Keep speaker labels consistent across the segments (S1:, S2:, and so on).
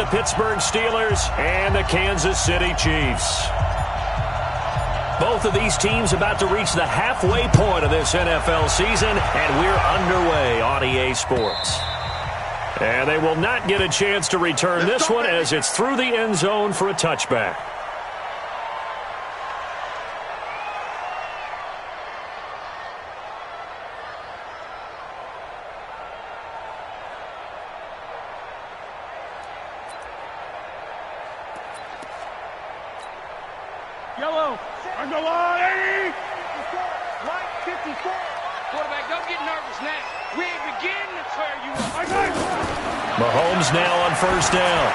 S1: Pittsburgh Steelers and the Kansas City Chiefs. Both of these teams about to reach the halfway point of this NFL season, and we're underway on EA Sports. And they will not get a chance to return this one as it's through the end zone for a touchback.
S2: Yellow, on the line, 54. Quarterback, don't get nervous now. We ain't beginning to tear you up.
S1: Mahomes now on first down.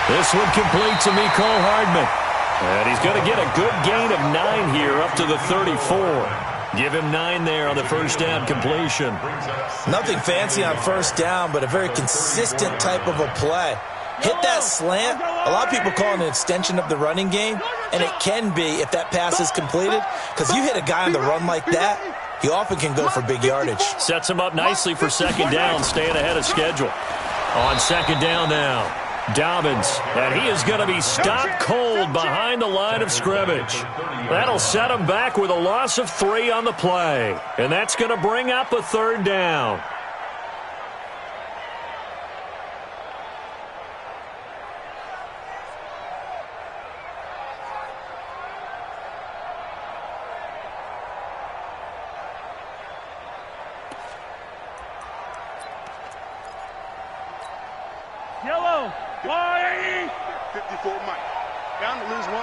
S1: This one complete to Mecole Hardman. And he's going to get a good gain of 9 here up to the 34. Give him 9 there on the first down completion.
S3: Nothing fancy on first down, but a very consistent type of a play. Hit that slant. A lot of people call it an extension of the running game, and it can be if that pass is completed, because you hit a guy on the run like that, he often can go for big yardage.
S1: Sets him up nicely for second down, staying ahead of schedule. On second down now, Dobbins, and he is going to be stopped cold behind the line of scrimmage. That'll set him back with a loss of 3 on the play, and that's going to bring up a third down.
S2: Yellow, wide. 54 Mike. Down to lose 1.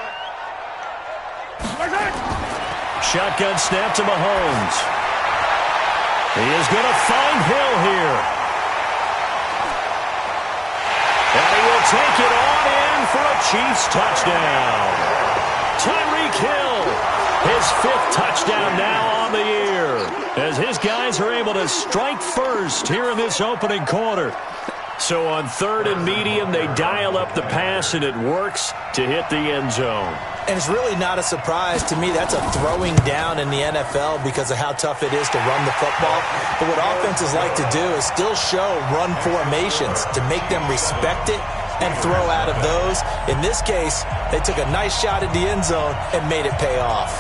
S1: Shotgun snap to Mahomes. He is going to find Hill here. And he will take it on in for a Chiefs touchdown. Tyreek Hill, his 5th touchdown now on the year, as his guys are able to strike first here in this opening quarter. So on 3rd and medium, they dial up the pass, and it works to hit the end zone.
S3: And it's really not a surprise to me. That's a throwing down in the NFL because of how tough it is to run the football. But what offenses like to do is still show run formations to make them respect it and throw out of those. In this case, they took a nice shot at the end zone and made it pay off.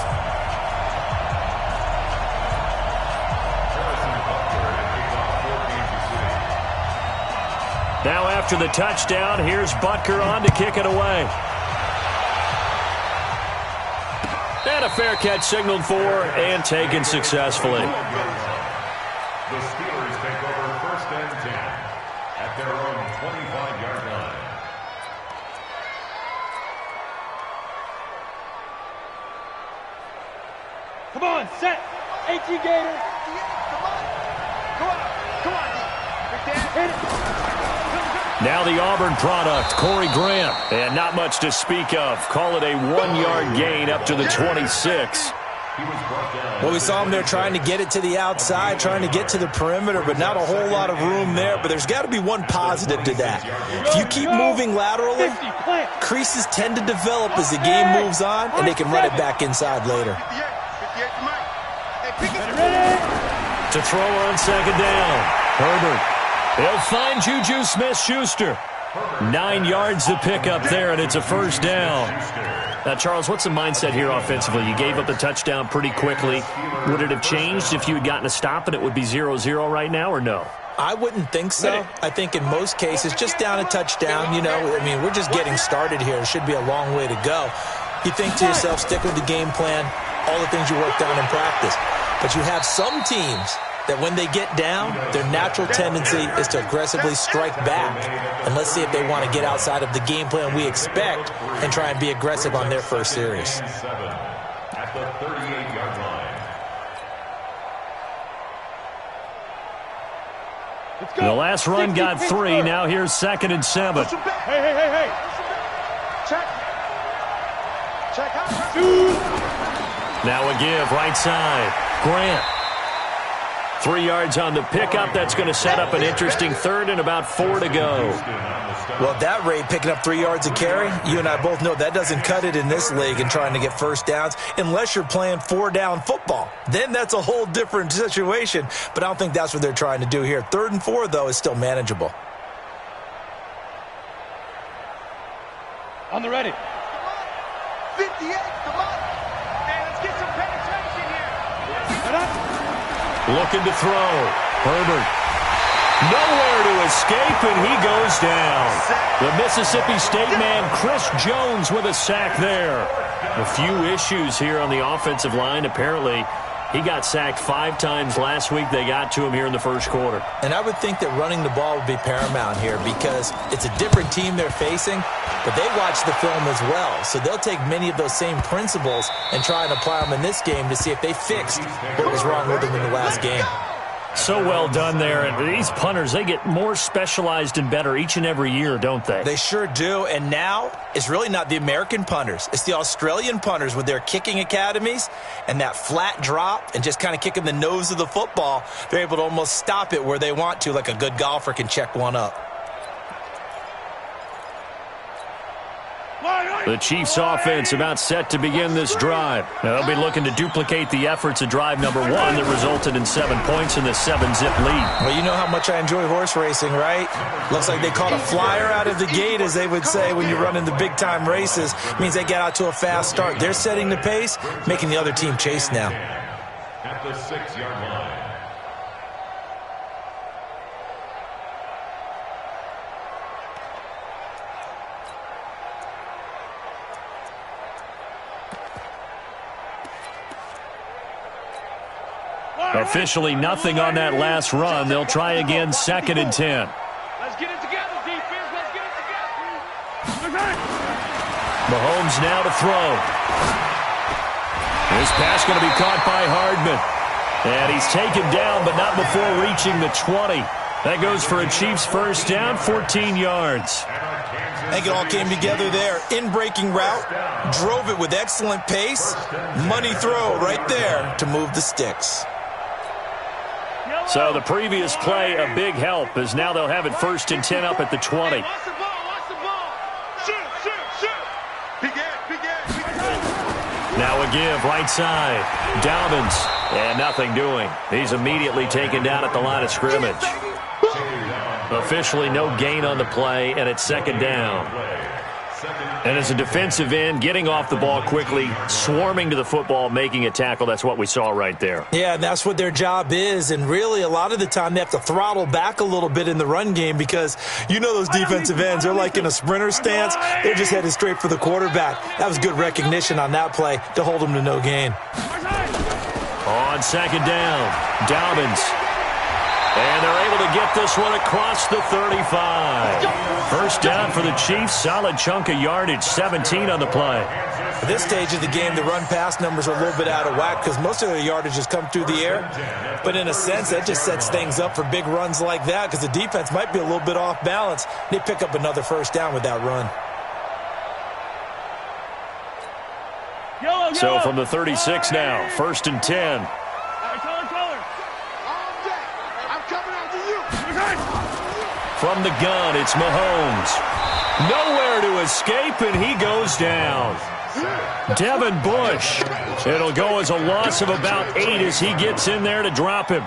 S1: Now after the touchdown, here's Butker on to kick it away. And a fair catch signaled for and taken successfully.
S4: The Steelers take over 1st and 10 at their own 25-yard line.
S2: Come on, set. AT Gator. Come on. Hit it.
S1: Now the Auburn product, Corey Graham. And not much to speak of. Call it a 1-yard gain up to the 26.
S3: Well, we saw him there trying to get it to the outside, trying to get to the perimeter, but not a whole lot of room there. But there's got to be one positive to that. If you keep moving laterally, creases tend to develop as the game moves on, and they can run it back inside later.
S1: To throw on second down, Herbert. They'll find Juju Smith-Schuster. 9 yards to pick up there, and it's a first down. Now, Charles, what's the mindset here offensively? You gave up the touchdown pretty quickly. Would it have changed if you had gotten a stop and it would be 0-0 right now, or no?
S3: I wouldn't think so. I think in most cases, just down a touchdown, we're just getting started here. It should be a long way to go. You think to yourself, stick with the game plan, all the things you worked on in practice. But you have some teams that when they get down, their natural tendency is to aggressively strike back. And let's see if they want to get outside of the game plan we expect and try and be aggressive on their first series.
S4: At the 38-yard line.
S1: The last run got 3. Now here's 2nd and 7.
S2: Hey. Check.
S1: Now a give, right side. Grant. 3 yards on the pickup. That's going to set up an interesting 3rd and about 4 to go.
S3: Well, at that rate, picking up 3 yards a carry, you and I both know that doesn't cut it in this league and trying to get first downs unless you're playing 4-down football. Then that's a whole different situation, but I don't think that's what they're trying to do here. 3rd and 4, though, is still manageable.
S2: On the ready. 58, come on. Hey, let's get some penetration here.
S1: Looking to throw. Herbert. Nowhere to escape, and he goes down. The Mississippi State man, Chris Jones, with a sack there. A few issues here on the offensive line. Apparently, he got sacked 5 times last week. They got to him here in the first quarter.
S3: And I would think that running the ball would be paramount here because it's a different team they're facing, but they watch the film as well. So they'll take many of those same principles and try and apply them in this game to see if they fixed what was wrong with them in the last game.
S1: So well done there. And these punters, they get more specialized and better each and every year, don't they?
S3: They sure do. And now it's really not the American punters. It's the Australian punters with their kicking academies and that flat drop and just kind of kicking the nose of the football. They're able to almost stop it where they want to, like a good golfer can check one up.
S1: The Chiefs offense about set to begin this drive. They'll be looking to duplicate the efforts of drive number 1 that resulted in 7 points in the 7-zip lead.
S3: Well, you know how much I enjoy horse racing, right? Looks like they caught a flyer out of the gate, as they would say when you run in the big-time races. Means they get out to a fast start. They're setting the pace, making the other team chase now.
S4: At the 6-yard line.
S1: Officially nothing on that last run. They'll try again, 2nd and 10.
S2: Let's get it together, defense. Let's get it together.
S1: Mahomes now to throw. This pass going to be caught by Hardman. And he's taken down, but not before reaching the 20. That goes for a Chiefs first down, 14 yards.
S3: I think it all came together there. In-breaking route, drove it with excellent pace. Money throw right there to move the sticks.
S1: So the previous play, a big help, as now they'll have it 1st and 10 up at the 20.
S2: Watch the ball. Watch the ball. Shoot.
S1: Now a give, right side. Dobbins, and nothing doing. He's immediately taken down at the line of scrimmage. Officially no gain on the play, and it's 2nd down. And as a defensive end, getting off the ball quickly, swarming to the football, making a tackle, that's what we saw right there.
S3: Yeah, that's what their job is, and really a lot of the time they have to throttle back a little bit in the run game because you know those defensive ends, they're like in a sprinter stance. They're just headed straight for the quarterback. That was good recognition on that play to hold them to no gain.
S1: On 2nd down, Dobbins. And they're able to get this one across the 35. First down for the Chiefs. Solid chunk of yardage, 17 on the play.
S3: At this stage of the game, the run-pass numbers are a little bit out of whack because most of their yardage has come through the air. But in a sense, that just sets things up for big runs like that because the defense might be a little bit off balance. They pick up another first down with that run.
S1: So from the 36 now, 1st and 10. From the gun, it's Mahomes. Nowhere to escape, and he goes down. Devin Bush. It'll go as a loss of about 8 as he gets in there to drop him.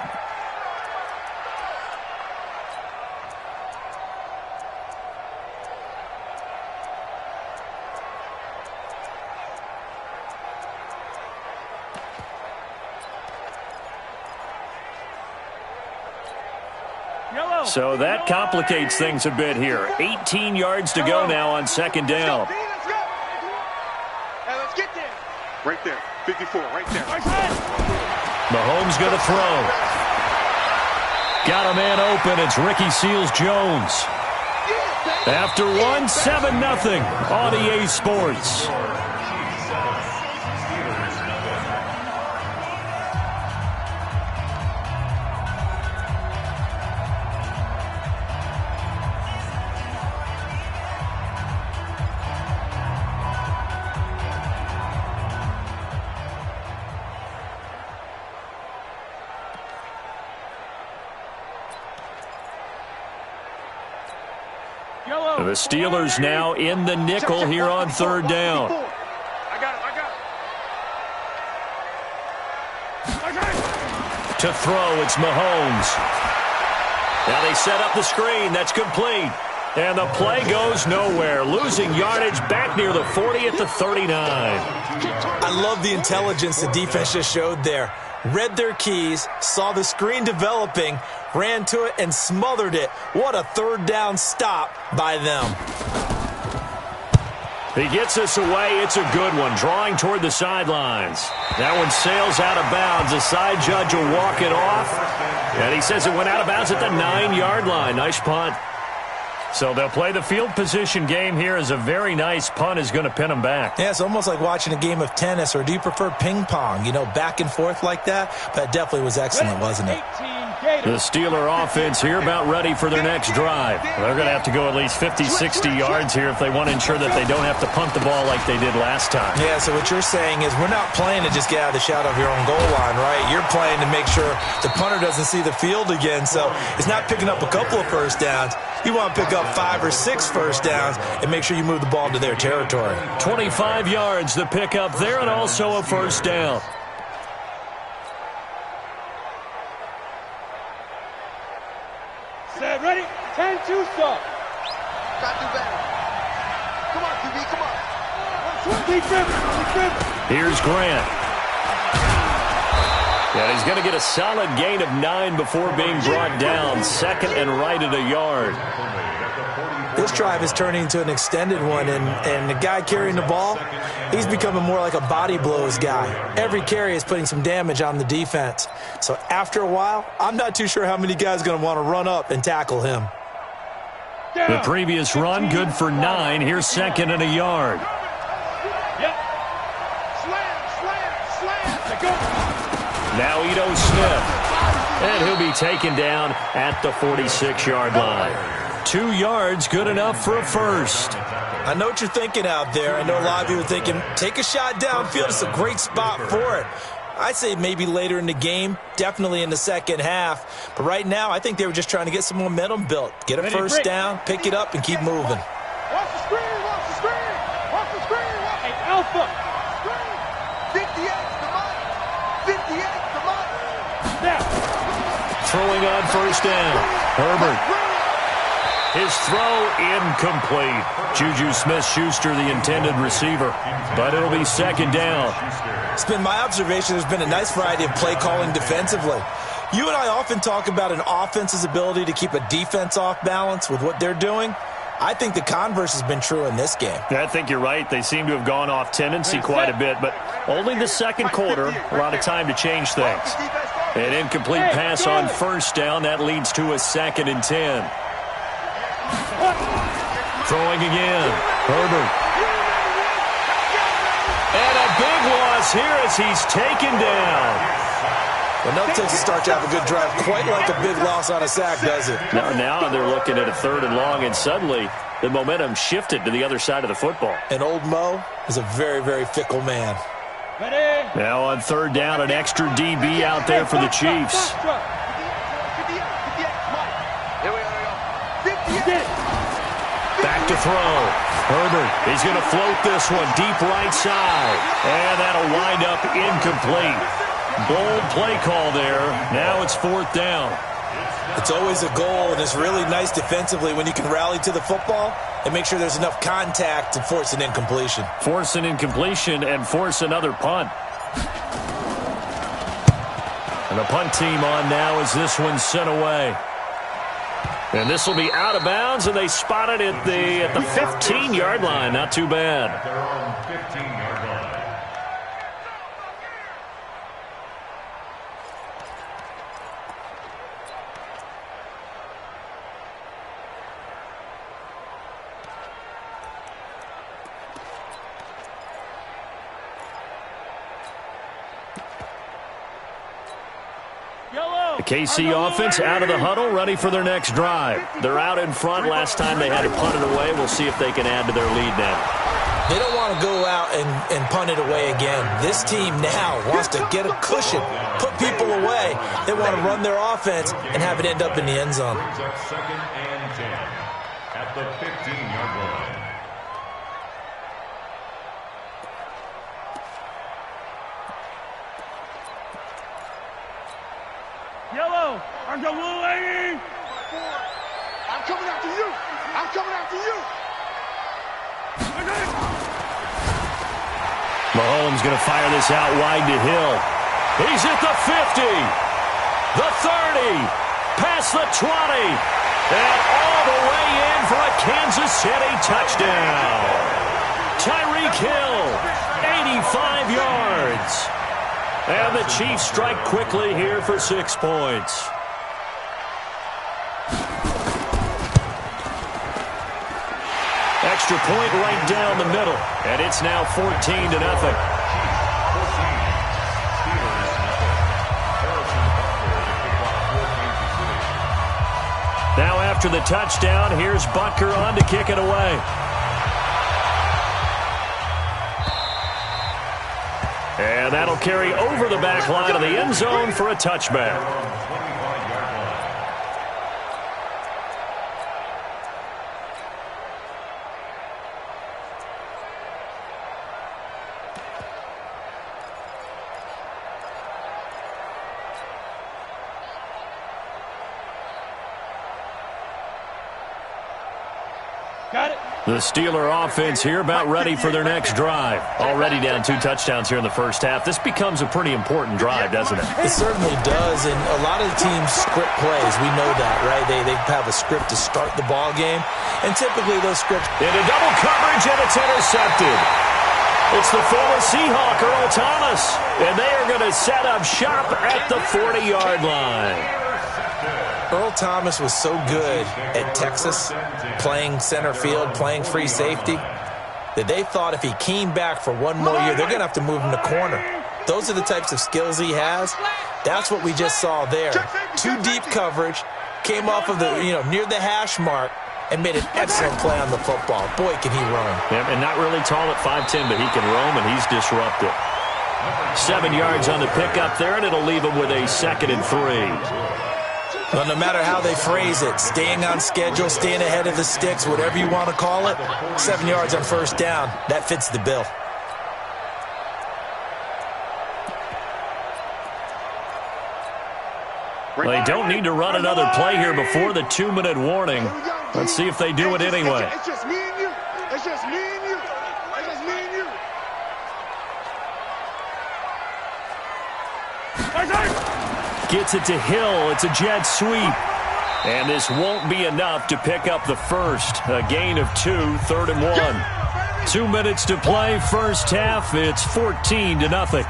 S1: So that complicates things a bit here. 18 yards to go now on 2nd down.
S2: Let's get there. Right there. 54, right there.
S1: Mahomes going to throw. Got a man open. It's Ricky Seals-Jones. After one, 7-0 on EA Sports. The Steelers now in the nickel here on 3rd down.
S2: I got it.
S1: To throw, it's Mahomes. Now they set up the screen. That's complete. And the play goes nowhere. Losing yardage back near the 40 at the 39.
S3: I love the intelligence the defense just showed there. Read their keys, saw the screen developing, ran to it, and smothered it. What a third down stop by them.
S1: He gets us away. It's a good one. Drawing toward the sidelines. That one sails out of bounds. The side judge will walk it off. And he says it went out of bounds at the 9-yard line. Nice punt. So they'll play the field position game here as a very nice punt is going to pin them back.
S3: Yeah, it's almost like watching a game of tennis, or do you prefer ping pong? You know, back and forth like that? That definitely was excellent, wasn't it?
S1: The Steeler offense here about ready for their next drive. They're going to have to go at least 50, 60 yards here if they want to ensure that they don't have to punt the ball like they did last time.
S3: Yeah, so what you're saying is we're not playing to just get out of the shadow of your own goal line, right? You're playing to make sure the punter doesn't see the field again. So it's not picking up a couple of first downs. You want to pick up 5 or 6 first downs and make sure you move the ball into their territory.
S1: 25 yards the pick up there, and also a first down.
S2: Set, ready? 10-2 stop.
S5: Got to do better. Come on, QB, come on.
S2: Keep dribbling.
S1: Here's Grant. And he's going to get a solid gain of 9 before being brought down. Second and right at a yard.
S3: This drive is turning into an extended one, and the guy carrying the ball, he's becoming more like a body blows guy. Every carry is putting some damage on the defense. So after a while, I'm not too sure how many guys are going to want to run up and tackle him.
S1: The previous run, good for 9. Here's second and a yard.
S2: Yep. Slam. Go.
S1: Now Ito Smith. And he'll be taken down at the 46-yard line. 2 yards, good enough for a first.
S3: I know what you're thinking out there. I know a lot of you are thinking, take a shot downfield. It's a great spot for it. I'd say maybe later in the game, definitely in the second half. But right now, I think they were just trying to get some momentum built. Get a first down, pick it up, and keep moving.
S2: Watch the screen. Hey, Alpha.
S5: 58, come on. 58, come on.
S2: Now.
S1: Throwing on first down. Herbert. His throw incomplete. Juju Smith-Schuster, the intended receiver. But it'll be second down.
S3: It's been my observation there's been a nice variety of play calling defensively. You and I often talk about an offense's ability to keep a defense off balance with what they're doing. I think the converse has been true in this game.
S1: I think you're right. They seem to have gone off tendency quite a bit, but only the second quarter, a lot of time to change things. An incomplete pass on first down. That leads to a 2nd and 10. Throwing again. Herbert. And a big loss here as he's taken down.
S3: Well, no takes to start to have a good drive, quite like a big loss on a sack, does it?
S1: Now they're looking at a 3rd and long, and suddenly the momentum shifted to the other side of the football.
S3: And old Mo is a very, very fickle man.
S1: Now on 3rd down, an extra DB out there for the Chiefs. Back to throw. Herbert, he's going to float this one deep right side. And that'll wind up incomplete. Bold play call there. Now it's 4th down.
S3: It's always a goal, and it's really nice defensively when you can rally to the football and make sure there's enough contact to force an incompletion.
S1: Force an incompletion and force another punt. And the punt team on now as this one's sent away. And this will be out of bounds, and they spot it at the 15-yard line. Not too bad.
S4: Their own 15-yard line.
S1: The KC offense out of the huddle, ready for their next drive. They're out in front. Last time they had to punt it away. We'll see if they can add to their lead now.
S3: They don't want to go out and punt it away again. This team now wants to get a cushion, put people away. They want to run their offense and have it end up in the end zone.
S4: Brings up 2nd and 10 at the 15-yard line.
S2: Yellow, I'm going, lady.
S5: I'm coming after you. I'm coming
S1: Mahomes going to fire this out wide to Hill. He's at the 50, the 30, past the 20, and all the way in for a Kansas City touchdown. Tyreek Hill, 85 yards. And the Chiefs strike quickly here for 6 points. Extra point right down the middle, and it's now 14-0. Now after the touchdown, here's Butker on to kick it away. And that'll carry over the back line of the end zone for a touchback. The Steeler offense here about ready for their next drive. Already down 2 touchdowns here in the first half. This becomes a pretty important drive, doesn't it?
S3: It certainly does, and a lot of the teams script plays. We know that, right? They have a script to start the ball game, and typically those scripts...
S1: Into double coverage, and it's intercepted. It's the former Seahawk, Earl Thomas, and they are going to set up shop at the 40-yard line.
S3: Earl Thomas was so good at Texas, playing center field, playing free safety, that they thought if he came back for one more year, they're going to have to move him to corner. Those are the types of skills he has. That's what we just saw there. 2 deep coverage, came off of the, near the hash mark, and made an excellent play on the football. Boy, can he roam.
S1: Yeah, and not really tall at 5'10", but he can roam, and he's disruptive. 7 yards on the pickup there, and it'll leave him with a 2nd and 3.
S3: Well, no matter how they phrase it, staying on schedule, staying ahead of the sticks, whatever you want to call it, 7 yards on first down, that fits the bill.
S1: Well, they don't need to run another play here before the 2-minute warning. Let's see if they do it anyway.
S2: It's just me and you. It's just me and you. It's just me and you.
S1: Gets it to Hill. It's a jet sweep. And this won't be enough to pick up the first. A gain of 2, 3rd and 1. 2 minutes to play, first half. It's 14-0.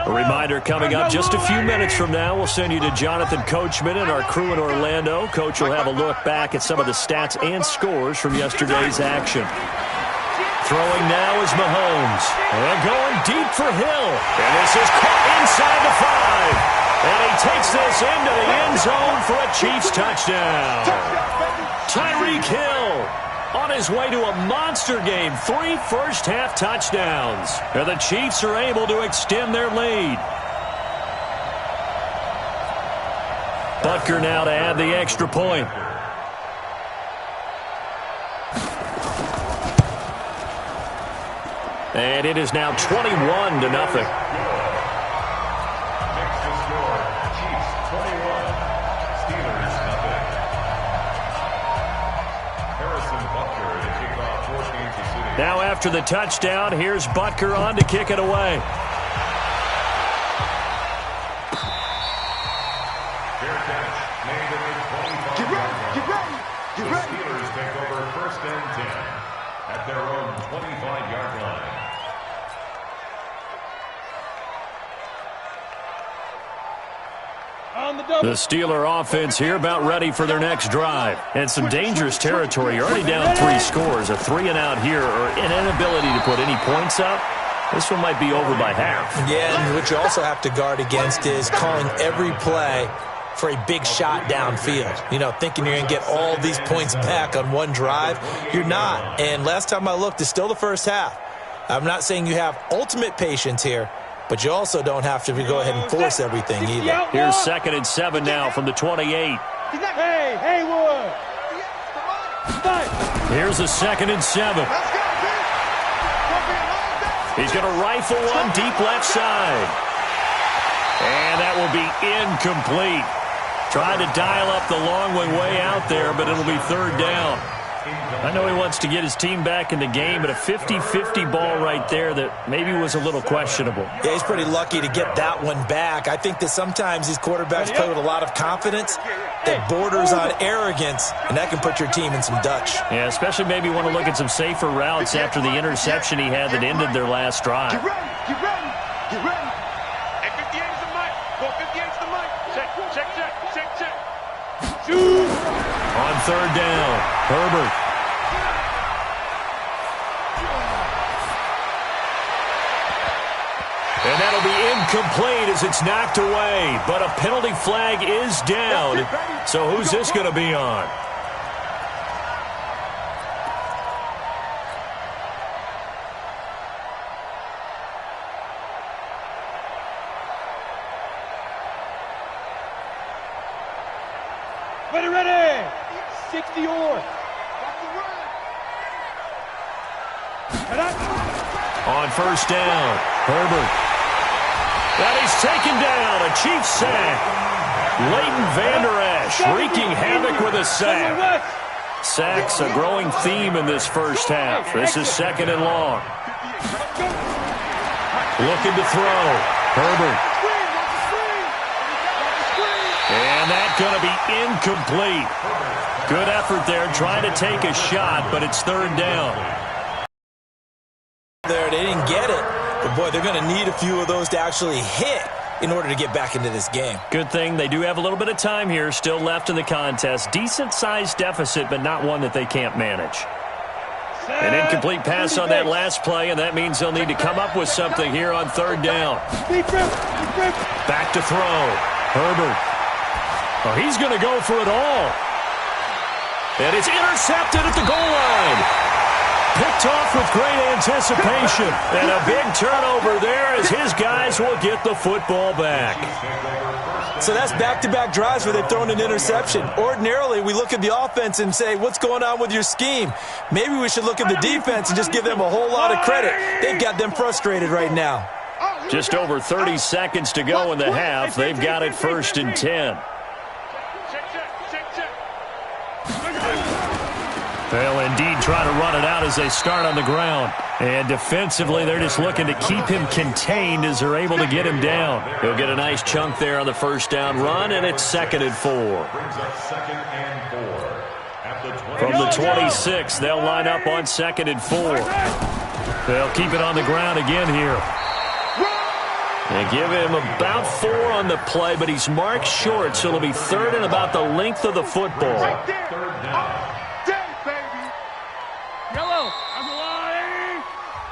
S1: A reminder coming up just a few minutes from now. We'll send you to Jonathan Coachman and our crew in Orlando. Coach will have a look back at some of the stats and scores from yesterday's action. Throwing now is Mahomes. And going deep for Hill. And this is caught inside the 5. And he takes this into the end zone for a Chiefs touchdown. Tyreek Hill on his way to a monster game. 3 first-half touchdowns. And the Chiefs are able to extend their lead. Butker now to add the extra point. And it is now 21-0. Now after the touchdown, here's Butker on to kick it away.
S4: Fair catch made at the 25-yard line. The Steelers take over 1st and 10 at their own 25-yard line.
S1: The Steeler offense here about ready for their next drive. And some dangerous territory. You're already down 3 scores. A 3-and-out here or an inability to put any points up. This one might be over by half.
S3: Yeah, and what you also have to guard against is calling every play for a big shot downfield. Thinking you're going to get all these points back on one drive. You're not. And last time I looked, it's still the first half. I'm not saying you have ultimate patience here, but you also don't have to go ahead and force everything either.
S1: Here's 2nd and 7 now from the 28.
S2: Hey, Haywood.
S1: Here's a 2nd and 7. He's going to rifle one deep left side. And that will be incomplete. Tried to dial up the long way out there, but it'll be 3rd down. I know he wants to get his team back in the game, but a 50-50 ball right there that maybe was a little questionable.
S3: Yeah, he's pretty lucky to get that one back. I think that sometimes these quarterbacks play with a lot of confidence that borders on arrogance, and that can put your team in some Dutch.
S1: Yeah, especially maybe want to look at some safer routes after the interception he had that ended their last drive.
S2: Get ready. Get ready. Get ready. Hey, 58's the mic. Go 58's the mic. Check. Shoot.
S1: On 3rd down, Herbert. And that'll be incomplete as it's knocked away. But a penalty flag is down. So who's this going to be on?
S2: Ready. 60 or.
S1: On 1st down, Herbert. And he's taken down, a Chiefs sack. Leighton Vander Esch wreaking havoc with a sack. Sacks a growing theme in this first half. This is 2nd and long. Looking to throw. Herbert. And that's going to be incomplete. Good effort there, trying to take a shot, but it's 3rd down.
S3: There, they didn't get it. But, boy, they're going to need a few of those to actually hit in order to get back into this game.
S1: Good thing they do have a little bit of time here still left in the contest. Decent-sized deficit, but not one that they can't manage. An incomplete pass on that last play, and that means they'll need to come up with something here on 3rd down. Back to throw. Herbert. Oh, he's going to go for it all. And it's intercepted at the goal line. Picked off with great anticipation. And a big turnover there as his guys will get the football back.
S3: So that's back-to-back drives where they've thrown an interception. Ordinarily, we look at the offense and say, what's going on with your scheme? Maybe we should look at the defense and just give them a whole lot of credit. They've got them frustrated right now.
S1: Just over 30 seconds to go in the half. They've got it 1st and 10. They'll indeed try to run it out as they start on the ground. And defensively, they're just looking to keep him contained as they're able to get him down. He'll get a nice chunk there on the 1st down run, and it's 2nd and 4. From the 26, they'll line up on 2nd and 4. They'll keep it on the ground again here. They give him about 4 on the play, but he's marked short, so it'll be 3rd and about the length of the football.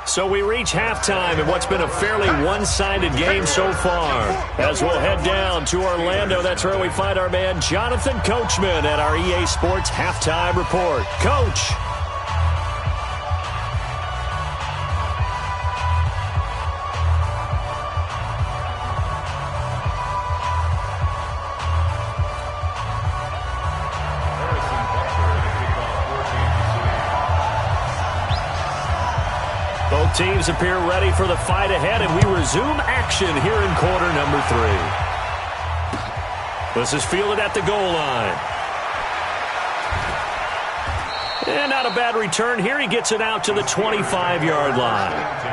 S1: So we reach halftime in what's been a fairly one-sided game so far. As we'll head down to Orlando, that's where we find our man Jonathan Coachman at our EA Sports Halftime Report. Coach. Both teams appear ready for the fight ahead, and we resume action here in quarter number 3. This is fielded at the goal line. And not a bad return here. He gets it out to the 25-yard line.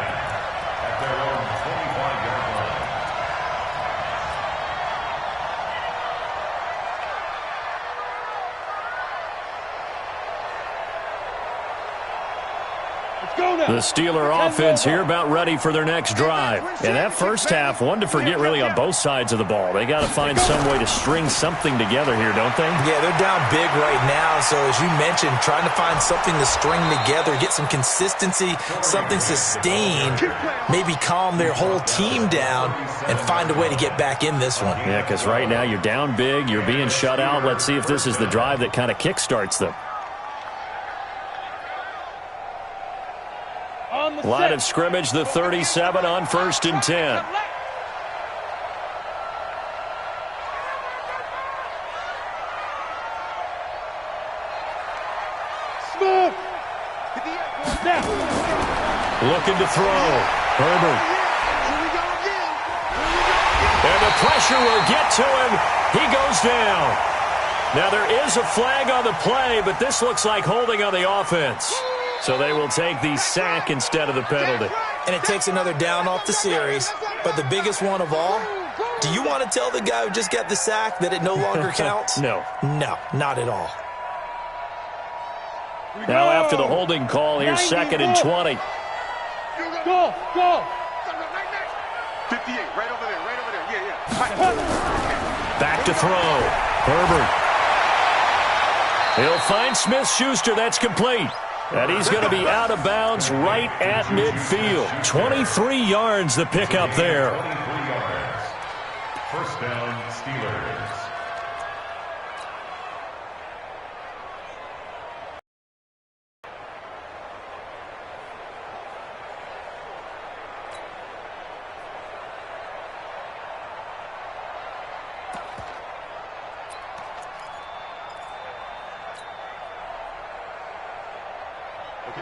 S1: The Steeler offense here about ready for their next drive. And that first half, one to forget really on both sides of the ball. They got to find some way to string something together here, don't they?
S3: Yeah, they're down big right now. So as you mentioned, trying to find something to string together, get some consistency, something sustained, maybe calm their whole team down and find a way to get back in this one.
S1: Yeah, because right now you're down big, you're being shut out. Let's see if this is the drive that kind of kickstarts them. Line of scrimmage, the 37 on 1st and 10.
S2: move.
S1: Looking to throw. Herbert. And the pressure will get to him. He goes down. Now there is a flag on the play, but this looks like holding on the offense. So they will take the sack instead of the penalty.
S3: And it takes another down off the series. But the biggest one of all, do you want to tell the guy who just got the sack that it no longer counts?
S1: No.
S3: No, not at all.
S1: Now after the holding call, here's 2nd and 20.
S2: Go, go.
S5: 58, right over there, right over there. Yeah.
S1: Back to throw. Herbert. He'll find Smith-Schuster. That's complete. And he's going to be out of bounds right at midfield. 23 yards the pickup there.
S4: 23 yards. First down, Steelers.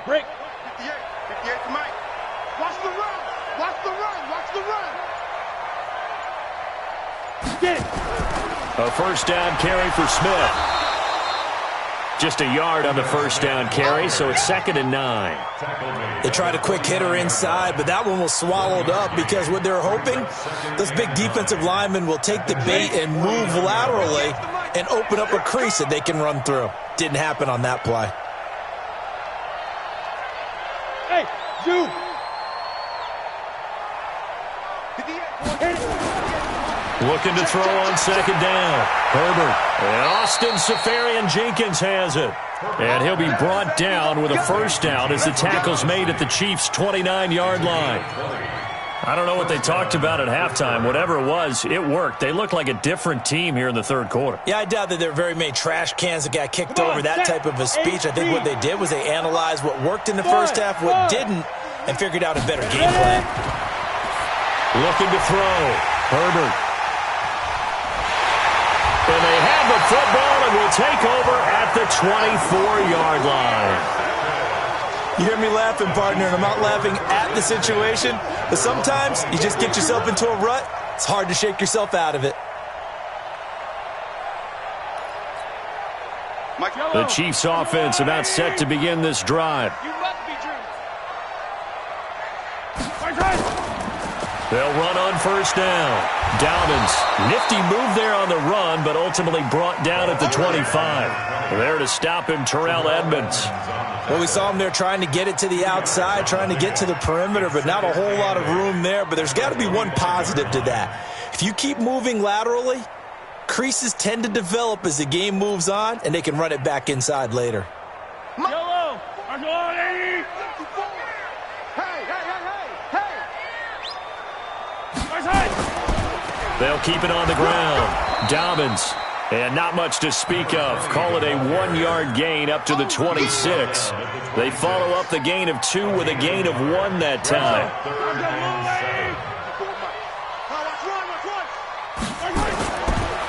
S2: Break.
S5: 58 to Mike. Watch the run. Watch the run. Watch the run.
S2: Get it.
S1: A first down carry for Smith. Just a yard on the first down carry, so it's 2nd and 9.
S3: They tried a quick hitter inside, but that one was swallowed up because what they're hoping, those big defensive linemen will take the bait and move laterally and open up a crease that they can run through. Didn't happen on that play.
S2: Hey, you.
S1: Looking to throw on 2nd down. Herbert. And Austin Seferian-Jenkins has it. And he'll be brought down with a first down as the tackle's made at the Chiefs' 29-yard line. I don't know what they talked about at halftime. Whatever it was, it worked. They look like a different team here in the third quarter.
S3: Yeah, I doubt that there are very many trash cans that got kicked over that type of a speech. I think what they did was they analyzed what worked in the first half, what didn't, and figured out a better game plan.
S1: Looking to throw. Herbert. And they have the football and will take over at the 24-yard line.
S3: You hear me laughing, partner, and I'm not laughing at the situation, but sometimes you just get yourself into a rut. It's hard to shake yourself out of it.
S1: The Chiefs offense about set to begin this drive.
S2: You must be Drew.
S1: They'll run on first down. Dobbins, nifty move there on the run, but ultimately brought down at the 25. There to stop him, Terrell Edmunds.
S3: Well, we saw him there trying to get it to the outside, trying to get to the perimeter, but not a whole lot of room there. But there's got to be one positive to that. If you keep moving laterally, creases tend to develop as the game moves on, and they can run it back inside later.
S2: Yellow.
S5: Hey.
S1: They'll keep it on the ground. Dobbins. And not much to speak of. Call it a 1-yard gain up to the 26. They follow up the gain of 2 with a gain of 1 that time.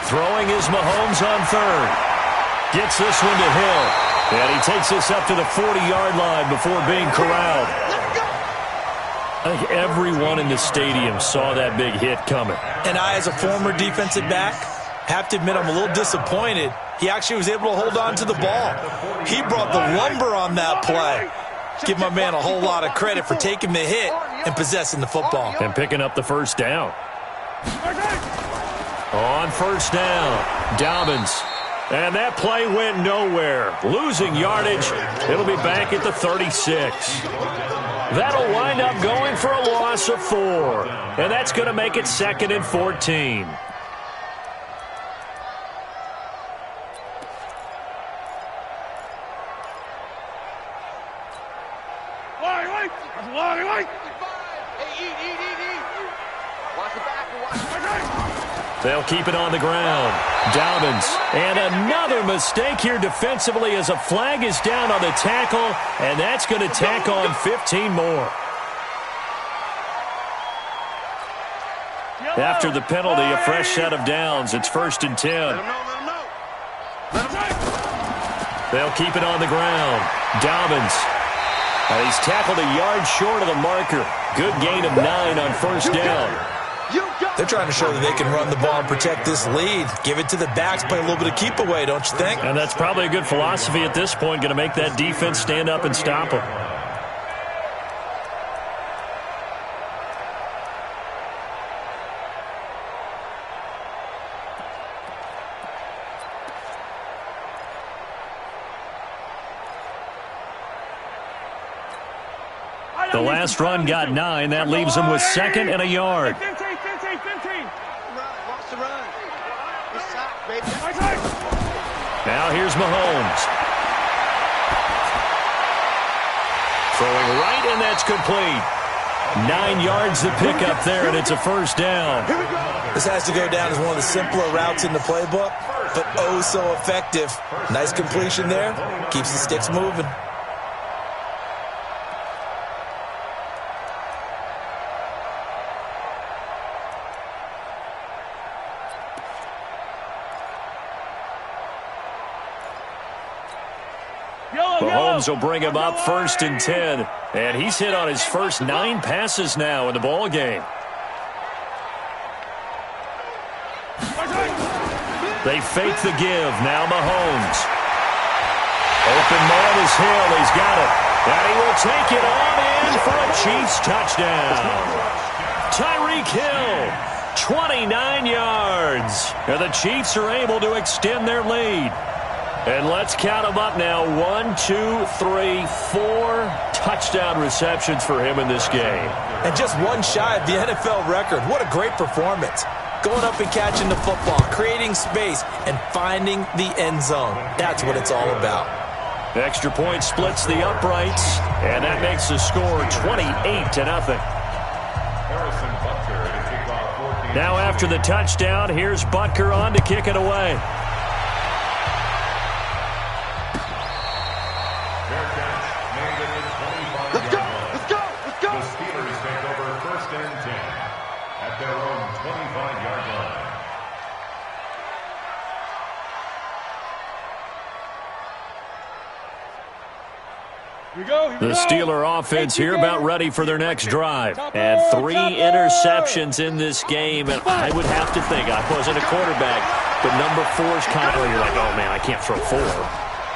S1: Throwing is Mahomes on 3rd. Gets this one to Hill. And he takes this up to the 40-yard line before being corralled. I think everyone in the stadium saw that big hit coming.
S3: And I, as a former defensive back, have to admit I'm a little disappointed. He actually was able to hold on to the ball. He brought the lumber on that play. Give my man a whole lot of credit for taking the hit and possessing the football.
S1: And picking up the first down. On first down, Dobbins. And that play went nowhere. Losing yardage. It'll be back at the 36. That'll wind up going for a loss of 4. And that's going to make it 2nd and 14. They'll keep it on the ground. Dobbins. And another mistake here defensively as a flag is down on the tackle, and that's going to tack on 15 more. After the penalty, a fresh set of downs. It's 1st and 10. They'll keep it on the ground. Dobbins. He's tackled a yard short of the marker. Good gain of 9 on first down.
S3: They're trying to show that they can run the ball and protect this lead. Give it to the backs, play a little bit of keep away, don't you think?
S1: And that's probably a good philosophy at this point, going to make that defense stand up and stop them. The last run got 9. That leaves them with 2nd and a yard. Now here's Mahomes. Throwing right, and that's complete. 9 yards to pick up there, and it's a first down.
S3: This has to go down as one of the simpler routes in the playbook, but oh so effective. Nice completion there. Keeps the sticks moving.
S1: Mahomes will bring him up 1st and 10. And he's hit on his first 9 passes now in the ball game. They fake the give. Now Mahomes. Open man is Hill. He's got it. And he will take it on in for a Chiefs touchdown. Tyreek Hill, 29 yards. And the Chiefs are able to extend their lead. And let's count them up now. 1, 2, 3, 4 touchdown receptions for him in this game.
S3: And just one shy of the NFL record. What a great performance. Going up and catching the football, creating space, and finding the end zone. That's what it's all about.
S1: The extra point splits the uprights, and that makes the score 28-0. Now after the touchdown, here's Butker on to kick it away. The Steeler offense here about ready for their next drive. And 3 interceptions in this game. And I would have to think, I wasn't a quarterback, but number 4 is kind of where you're like, oh, man, I can't throw 4.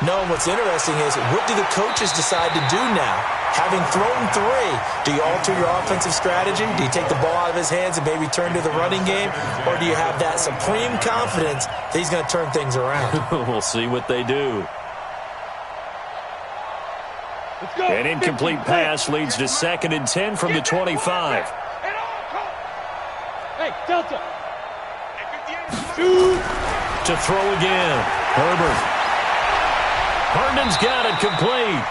S3: No, and what's interesting is, what do the coaches decide to do now? Having thrown 3, do you alter your offensive strategy? Do you take the ball out of his hands and maybe turn to the running game? Or do you have that supreme confidence that he's going to turn things around?
S1: We'll see what they do. An incomplete pass leads to 2nd and 10 from the 25.
S2: Hey, Delta.
S1: To throw again. Herbert. Herndon's got it complete.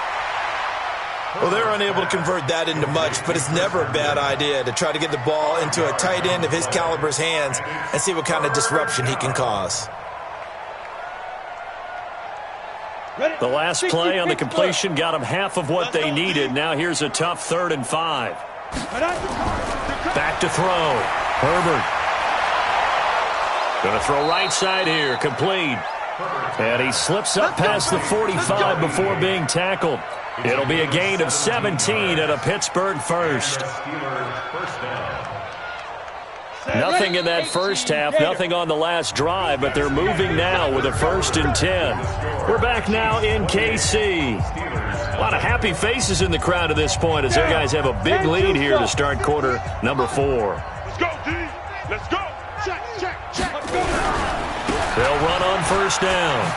S3: Well, they're unable to convert that into much, but it's never a bad idea to try to get the ball into a tight end of his caliber's hands and see what kind of disruption he can cause.
S1: The last play on the completion got them half of what they needed. Now here's a tough 3rd and 5. Back to throw. Herbert. Going to throw right side here. Complete. And he slips up past the 45 before being tackled. It'll be a gain of 17 and a Pittsburgh first. Nothing in that first half, nothing on the last drive, but they're moving now with a 1st and 10. We're back now in KC. A lot of happy faces in the crowd at this point as their guys have a big lead here to start quarter number 4.
S5: Let's go, D. Let's go. Check, check, check. Let's go.
S1: They'll run on 1st down.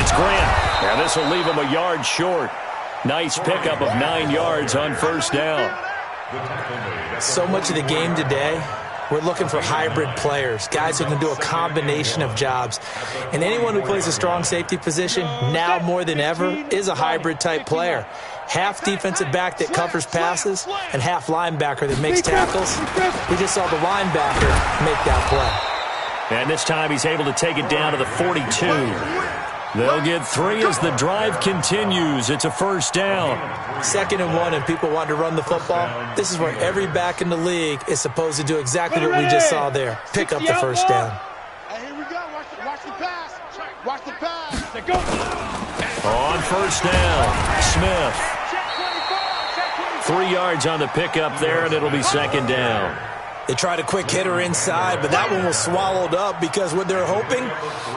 S1: It's Grant. Now this will leave him a yard short. Nice pickup of 9 yards on 1st down.
S3: So much of the game today, we're looking for hybrid players, guys who can do a combination of jobs. And anyone who plays a strong safety position, now more than ever, is a hybrid-type player. Half defensive back that covers passes and half linebacker that makes tackles. We just saw the linebacker make that play.
S1: And this time he's able to take it down to the 42. They'll get 3 as the drive continues. It's a 1st down.
S3: 2nd and 1, and people want to run the football. This is where every back in the league is supposed to do exactly what we just saw there. Pick up the 1st down.
S5: Hey, here we go. Watch the pass. Watch the pass. Go.
S1: On first down, Smith. 3 yards on the pickup there, and it'll be second down.
S3: They tried a quick hitter inside, but that one was swallowed up because what they're hoping,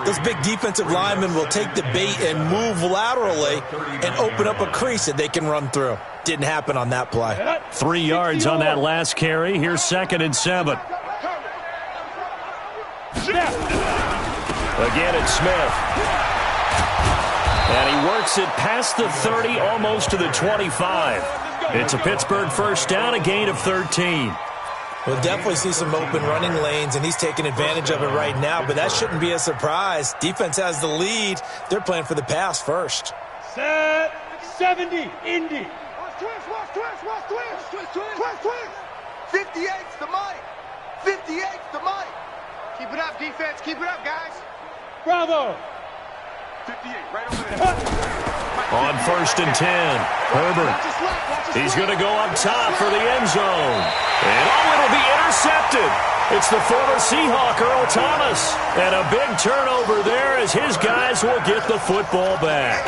S3: those big defensive linemen will take the bait and move laterally and open up a crease that they can run through. Didn't happen on that play.
S1: 3 yards on that last carry. Here's 2nd and 7. Again, it's Smith. And he works it past the 30, almost to the 25. It's a Pittsburgh first down, a gain of 13.
S3: We'll definitely see some open running lanes, and he's taking advantage of it right now, but that shouldn't be a surprise. Defense has the lead. They're playing for the pass first.
S2: Set 70, Indy. Watch twist.
S5: 58's the money. 58's the money. Keep it up, defense. Keep it up, guys.
S2: Bravo.
S5: 58, right over there.
S1: On first and 10, Herbert. He's going to go up top for the end zone. And it'll be intercepted. It's the former Seahawk, Earl Thomas. And a big turnover there as his guys will get the football back.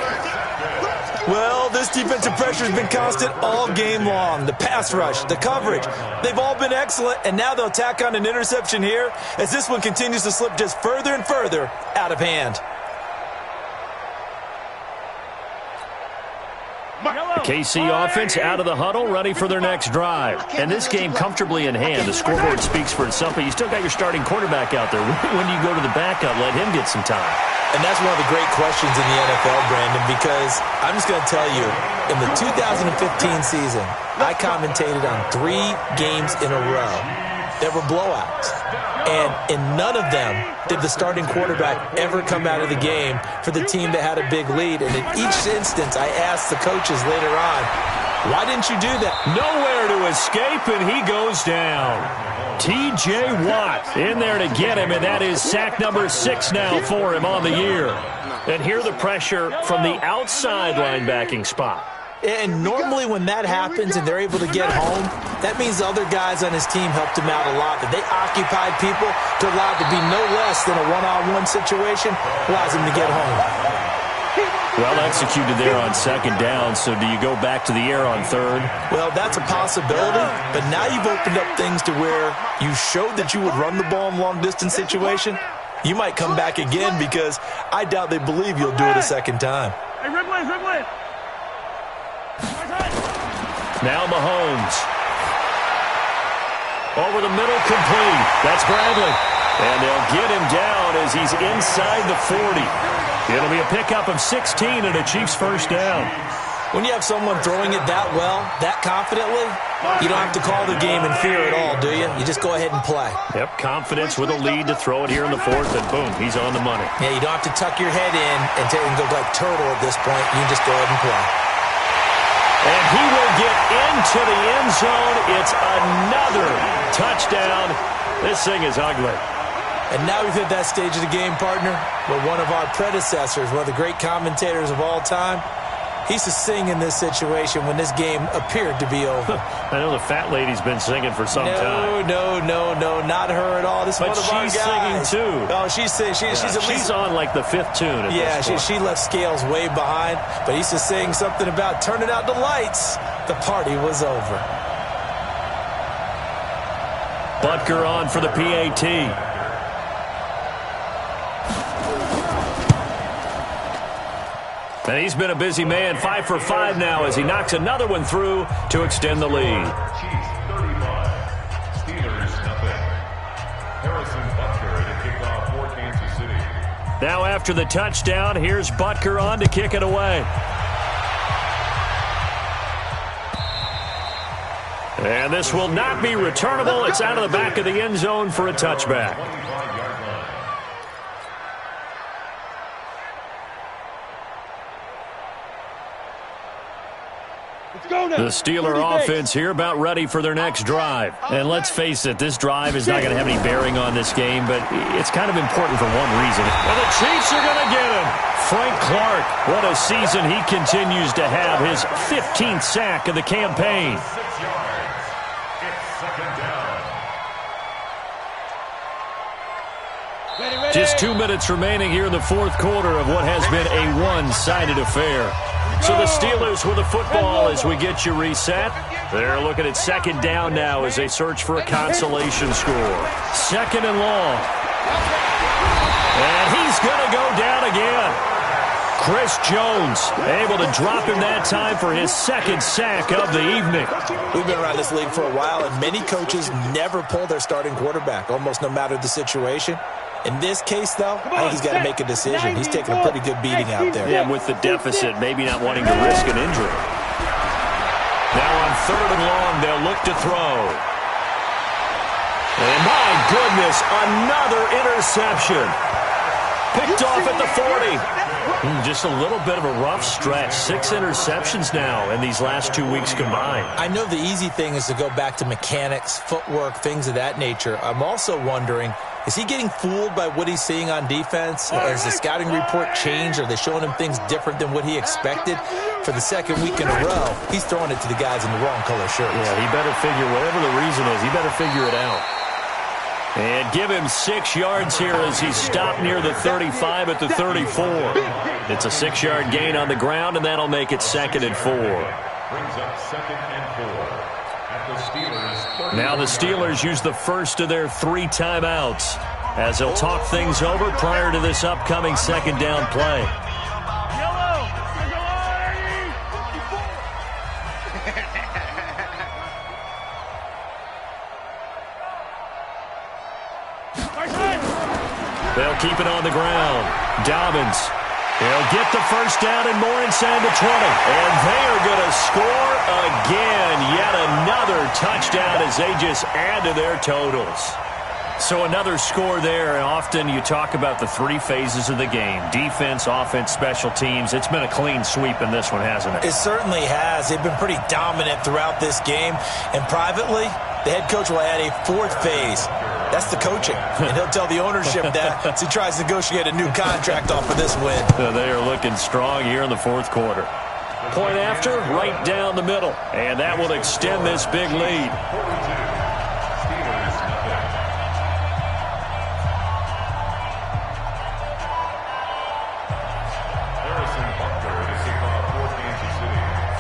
S3: Well, this defensive pressure has been constant all game long. The pass rush, the coverage, they've all been excellent, and now they'll tack on an interception here as this one continues to slip just further and further out of hand.
S1: The KC offense out of the huddle, ready for their next drive. And this game comfortably in hand. The scoreboard speaks for itself, but you still got your starting quarterback out there. When you go to the backup, let him get some time.
S3: And that's one of the great questions in the NFL, Brandon, because I'm just going to tell you, in the 2015 season, I commentated on 3 games in a row that were blowouts. And in none of them did the starting quarterback ever come out of the game for the team that had a big lead. And in each instance, I asked the coaches later on, why didn't you do that?
S1: Nowhere to escape, and he goes down. T.J. Watt in there to get him, and that is sack number 6 now for him on the year. And here the pressure from the outside linebacking spot.
S3: And normally when that happens and they're able to get home, that means the other guys on his team helped him out a lot. That they occupied people to allow it to be no less than a one-on-one situation, allows him to get home.
S1: Well executed there on 2nd down, so do you go back to the air on 3rd?
S3: Well, that's a possibility, but now you've opened up things to where you showed that you would run the ball in long-distance situation. You might come back again because I doubt they believe you'll do it a second time.
S2: Hey, Ridley.
S1: Now Mahomes. Over the middle, complete. That's Bradley. And they'll get him down as he's inside the 40. It'll be a pickup of 16 and a Chiefs first down.
S3: When you have someone throwing it that well, that confidently, you don't have to call the game in fear at all, do you? You just go ahead and play.
S1: Yep, confidence with a lead to throw it here in the 4th, and boom, he's on the money.
S3: Yeah, you don't have to tuck your head in and go like turtle at this point. You can just go ahead and play.
S1: And he will get into the end zone. It's another touchdown. This thing is ugly.
S3: And now we've hit that stage of the game, partner, where one of our predecessors, one of the great commentators of all time, he used to sing in this situation when this game appeared to be over.
S1: I know the fat lady's been singing for some time.
S3: No, not her at all. This is one of our guys.
S1: But she's singing too.
S3: Oh, she's at least...
S1: She's on like the 5th tune at this point.
S3: She left Scales way behind, but he used to sing something about turning out the lights. The party was over.
S1: Butker on for the PAT. And he's been a busy man, 5 for 5 now as he knocks another one through to extend the lead.
S4: Chiefs 35, Steelers nothing. Harrison Butker to kick off for Kansas City.
S1: Now after the touchdown, here's Butker on to kick it away. And this will not be returnable. It's out of the back of the end zone for a touchback. The Steeler offense here about ready for their next drive. And let's face it, this drive is not going to have any bearing on this game, but it's kind of important for one reason. And the Chiefs are going to get him. Frank Clark, what a season he continues to have. His 15th sack of the campaign.
S4: 6 yards. It's 2nd down.
S1: Just 2 minutes remaining here in the fourth quarter of what has been a one-sided affair. So the Steelers with the football as we get you reset. They're looking at second down now as they search for a consolation score. Second and long. And he's going to go down again. Chris Jones able to drop him that time for his second sack of the evening.
S3: We've been around this league for a while, and many coaches never pull their starting quarterback, almost no matter the situation. In this case, though, I think he's got to make a decision. He's taking a pretty good beating out there.
S1: Yeah, with the deficit, maybe not wanting to risk an injury. Now on third and long, they'll look to throw. And my goodness, another interception. Picked off at the 40. Just a little bit of a rough stretch. 6 interceptions now in these last 2 weeks combined.
S3: I know the easy thing is to go back to mechanics, footwork, things of that nature. I'm also wondering, is he getting fooled by what he's seeing on defense? Has the scouting report changed? Are they showing him things different than what he expected? For the second week in a row, he's throwing it to the guys in the wrong color shirts.
S1: Yeah, he better figure, whatever the reason is, he better figure it out. And give him 6 yards here as he's stopped near the 35 at the 34. It's a 6-yard gain on the ground, and that'll make it second and 4.
S4: Brings up second and 4 at the Steelers.
S1: Now the Steelers use the first of their 3 timeouts as they'll talk things over prior to this upcoming second down play. They'll keep it on the ground. Dobbins. He'll get the first down and more inside the 20. And they are going to score again. Yet another touchdown as they just add to their totals. So another score there. And often you talk about the 3 phases of the game. Defense, offense, special teams. It's been a clean sweep in this one, hasn't it?
S3: It certainly has. They've been pretty dominant throughout this game. And privately, the head coach will add a 4th phase. That's the coaching. And he'll tell the ownership that as he tries to negotiate a new contract off of this win.
S1: They are looking strong here in the fourth quarter. Point after, right down the middle. And that will extend this big lead.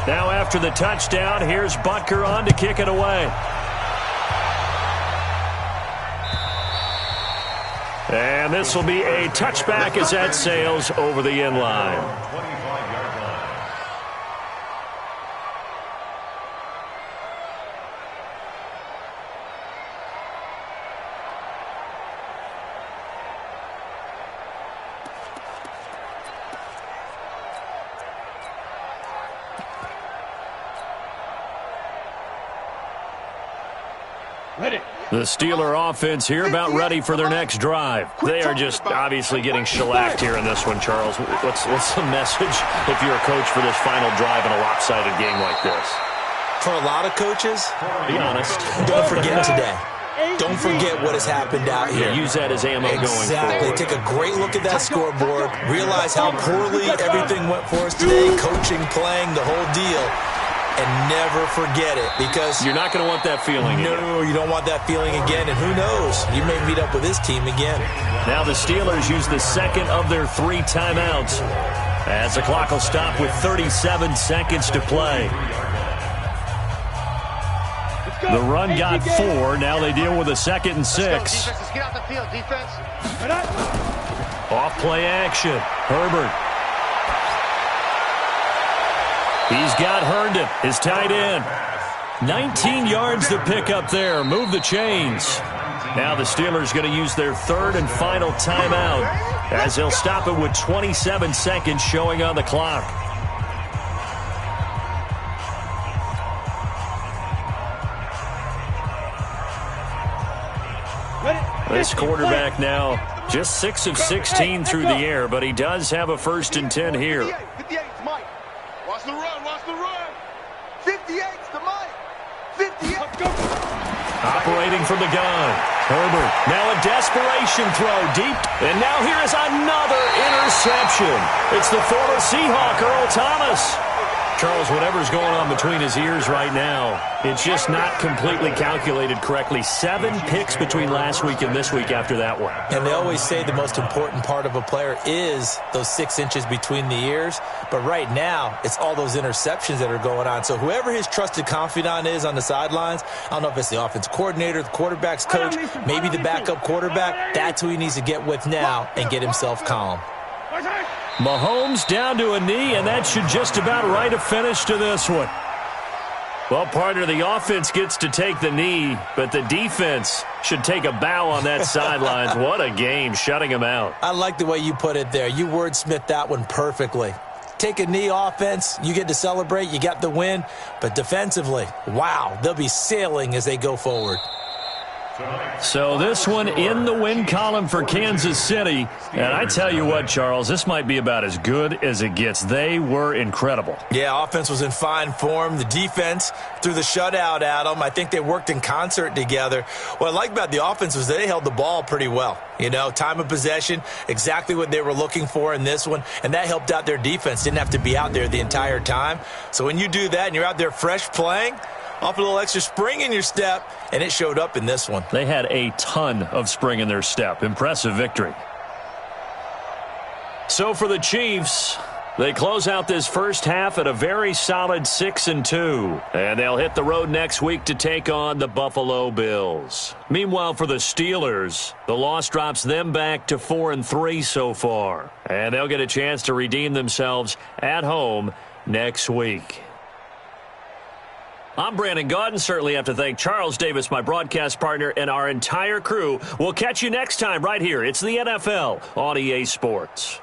S1: Now after the touchdown, here's Butker on to kick it away. And this will be a touchback as that sails over the end line. The Steeler offense here about ready for their next drive. They are just obviously getting shellacked here in this one, Charles. What's the message if you're a coach for this final drive in a lopsided game like this?
S3: For a lot of coaches,
S1: be honest,
S3: don't forget today. Don't forget what has happened out here.
S1: Yeah, use that as ammo going forward.
S3: Exactly. Take a great look at that scoreboard. Realize how poorly everything went for us today. Coaching, playing, the whole deal. And never forget it, because
S1: you're not going to want that feeling again.
S3: No, you don't want that feeling again. And who knows? You may meet up with this team again.
S1: Now the Steelers use the second of their 3 timeouts as the clock will stop with 37 seconds to play. The run got 4. Now they deal with a 2nd and 6.
S5: Let's get out the field, defense.
S1: Off play action. Herbert. He's got Herndon, his tight end. 19 yards to pick up there. Move the chains. Now the Steelers going to use their 3rd and final timeout as they'll stop it with 27 seconds showing on the clock. This quarterback now just 6 of 16 through the air, but he does have a 1st and 10 here.
S5: 58 to Mike. Watch the run, watch the run. 58's to Mike. 58.
S1: Operating from the gun. Herbert, now a desperation throw deep. And now here is another interception. It's the former Seahawk, Earl Thomas. Charles, whatever's going on between his ears right now, it's just not completely calculated correctly. 7 picks between last week and this week after that one.
S3: And they always say the most important part of a player is those 6 inches between the ears. But right now, it's all those interceptions that are going on. So whoever his trusted confidant is on the sidelines, I don't know if it's the offensive coordinator, the quarterback's coach, maybe the backup quarterback, that's who he needs to get with now and get himself calm.
S1: Mahomes down to a knee, and that should just about write a finish to this one. Well, partner, the offense gets to take the knee, but the defense should take a bow on that sidelines. What a game, shutting him out.
S3: I like the way you put it there. You wordsmithed that one perfectly. Take a knee offense, you get to celebrate, you got the win, but defensively, wow, they'll be sailing as they go forward.
S1: So this one in the win column for Kansas City. And I tell you what, Charles, this might be about as good as it gets. They were incredible.
S3: Yeah, offense was in fine form. The defense threw the shutout at them. I think they worked in concert together. What I like about the offense was they held the ball pretty well. You know, time of possession, exactly what they were looking for in this one. And that helped out their defense. Didn't have to be out there the entire time. So when you do that and you're out there fresh playing, off a little extra spring in your step, and it showed up in this one.
S1: They had a ton of spring in their step. Impressive victory. So for the Chiefs, they close out this first half at a very solid 6-2. And they'll hit the road next week to take on the Buffalo Bills. Meanwhile, for the Steelers, the loss drops them back to 4-3 so far. And they'll get a chance to redeem themselves at home next week. I'm Brandon Gaudin. Certainly have to thank Charles Davis, my broadcast partner, and our entire crew. We'll catch you next time right here. It's the NFL on EA Sports.